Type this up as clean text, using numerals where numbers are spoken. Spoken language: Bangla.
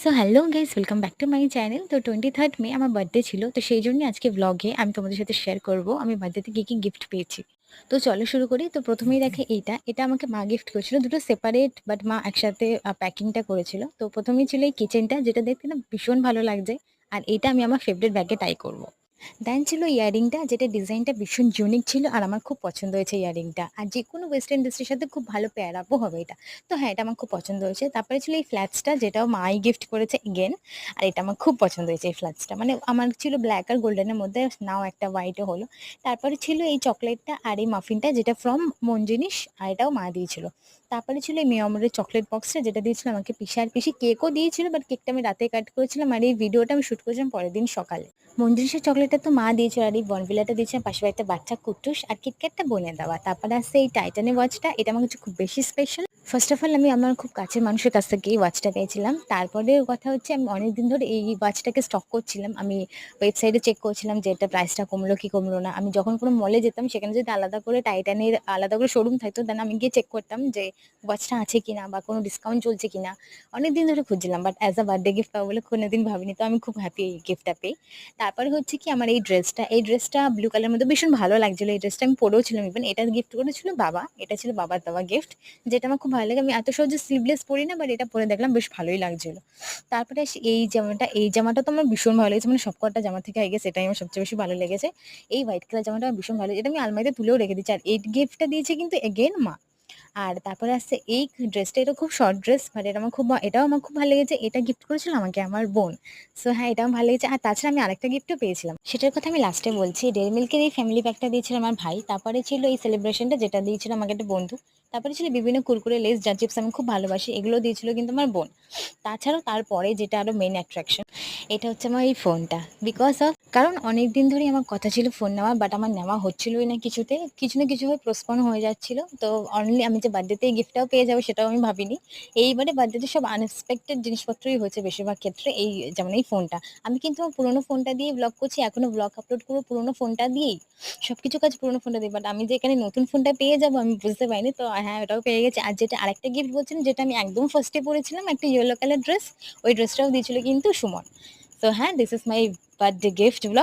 So hello guys, welcome back to my channel. তো 23rd মে আমার বার্থডে ছিল। তো সেই জন্যই আজকে ব্লগে আমি তোমাদের সাথে শেয়ার করব আমি বার্থডেতে কি গিফট পেয়েছি। তো চলো শুরু করি। তো প্রথমেই দেখে এটা আমাকে মা গিফট করেছিল। দুটো সেপারেট বাট মা একসাথে প্যাকিংটা করেছিল। তো প্রথমেই ছিল এই কিচেনটা, যেটা দেখতে না ভীষণ ভালো লাগছে। আর এটা আমি আমার ফেভারিট ব্যাগে টাই করব। দেন ছিল ইয়ারিংটা, যেটা ডিজাইনটা ভীষণ ইউনিক ছিল আর আমার খুব পছন্দ হয়েছে ইয়ারিংটা। আর যে কোনো ওয়েস্টার্ন ড্রেসের সাথে খুব ভালো পেয়ার আপও হবে এটা। তো হ্যাঁ, এটা আমার খুব পছন্দ হয়েছে। তারপরে ছিল এই ফ্ল্যাটসটা, যেটাও মাই গিফট করেছে এগেন। আর এটা আমার খুব পছন্দ হয়েছে এই ফ্ল্যাটসটা। মানে আমার ছিল ব্ল্যাক আর গোল্ডেনের মধ্যে, নাও একটা হোয়াইটও হলো। তারপরে ছিল এই চকলেটটা আর এই মাফিনটা, যেটা ফ্রম মন জিনিস, আর এটাও মা দিয়েছিল। তারপরে ছিল এই মিয়ামরের চকলেট বক্সটা, যেটা দিয়েছিল আমাকে পিসা, আর পিসি কেকও দিয়েছিল, বাট কেকটা আমি রাতে কাট করেছিলাম আর এই ভিডিওটা আমি শুট করেছিলাম পরের দিন সকালে। মঞ্জুরিসের চকলেটটা তো মা দিয়েছিল, আর এই বনভিলাটা দিয়েছে পাশে একটা বাচ্চা কুট্টুস, আর কিটক্যাটটা বোনের দেওয়া। তারপরে আসছে এই টাইটানের ওয়াচটা, এটা আমার কাছে খুব বেশি স্পেশাল। ফার্স্ট অফ অল আমি আমার খুব কাছের মানুষের কাছ থেকে এই ওয়াচটা পেয়েছিলাম। তারপরে কথা হচ্ছে, আমি অনেকদিন ধরে এই ওয়াচটাকে স্টক করছিলাম। আমি ওয়েবসাইটে চেক করছিলাম যে এটা প্রাইসটা কমলো কি কমলো না। আমি যখন কোনো মলে যেতাম, সেখানে যদি আলাদা করে টাইটানের আলাদা করে শোরুম থাকতো, দেন আমি গিয়ে চেক করতাম যে ওয়াচটা আছে কিনা বা কোনো ডিসকাউন্ট চলছে কিনা। অনেকদিন ধরে খুঁজছিলাম, but as a birthday gift পাবো বলে কোনোদিন ভাবিনি। তো আমি খুব হ্যাপি এই গিফটটা পেয়ে। তারপরে হচ্ছে কি, আমার এই ড্রেসটা ব্লু কালারের মধ্যে ভীষণ ভালো লাগছিল। এই ড্রেসটা আমি পরেও ছিলাম, ইভেন এটা গিফট করেছিল বাবা। এটা ছিল বাবার দেওয়া গিফট, যেটা আমার খুব ভালো লাগে। আমি এত সহজে স্লিভলেস পরি না, বাট এটা পরে দেখলাম বেশ ভালোই লাগছিল। তারপরে আসি এই জামাটা তো আমার ভীষণ ভালো লেগেছে। মানে সবকটা জামা থেকে আই গেস এটাই আমার সবচেয়ে বেশি ভালো লেগেছে। এই হোয়াইট কালার জামাটা আমার ভীষণ ভালো, এটা আমি আলমারিতে তুলেও রেখে দিচ্ছি। আর এই গিফটটা দিয়েছে কিন্তু এগেন মা। আর তারপরে আসছে এই ড্রেসটা, এটা খুব শর্ট ড্রেস, বাট এটাও আমার খুব ভালো লেগেছে। এটা গিফট করেছিল আমাকে আমার বোন। সো হ্যাঁ, এটাও ভালো লেগেছে। আর তাছাড়া আমি আরেকটা গিফটও পেয়েছিলাম, সেটার কথা আমি লাস্টে বলছি। ডেয়ারি মিল্কের এই ফ্যামিলি প্যাকটা দিয়েছিল আমার ভাই। তারপরে ছিল এই সেলিব্রেশনটা, যেটা দিয়েছিল আমাকে একটা বন্ধু। তারপরে ছিল বিভিন্ন কুরকুরে, লেস, জার চিপস আমি খুব ভালোবাসি, এগুলো দিয়েছিল কিন্তু আমার বোন। তাছাড়াও তারপরে যেটা আরো মেইন অ্যাট্রাকশন, এটা হচ্ছে আমার এই ফোনটা। কারণ অনেক দিন ধরেই আমার কথা ছিল ফোন নেওয়া, বাট আমার নেওয়া হচ্ছিলই না, কিছুতে কিছু না কিছু হয়ে পোস্টপোন হয়ে যাচ্ছিল। তো অনলি আমি যে বার্থডেতে এই গিফটটাও পেয়ে যাবো সেটাও আমি ভাবিনি। এইবারে বার্থডেতে সব আনএক্সপেক্টেড জিনিসপত্রই হয়েছে বেশিরভাগ ক্ষেত্রে, যেমন এই ফোনটা। আমি কিন্তু আমার পুরোনো ফোনটা দিয়ে ব্লগ করছি, এখনো ব্লগ আপলোড করবো পুরোনো ফোনটা দিয়েই। সবকিছু কাজ পুরোনো ফোনটা দিয়ে, বাট আমি যে এখানে নতুন ফোনটা পেয়ে যাবো আমি বুঝতে পারিনি। তো হ্যাঁ, ওটাও পেয়ে গেছি। আর যেটা আরেকটা গিফট বলছিলাম, যেটা আমি একদম ফার্স্টে পরেছিলাম, একটা ইয়েলো কালার ড্রেস, ওই ড্রেসটাও দিয়েছিল কিন্তু সুমন। তো হ্যাঁ, this is my birthday gift blog.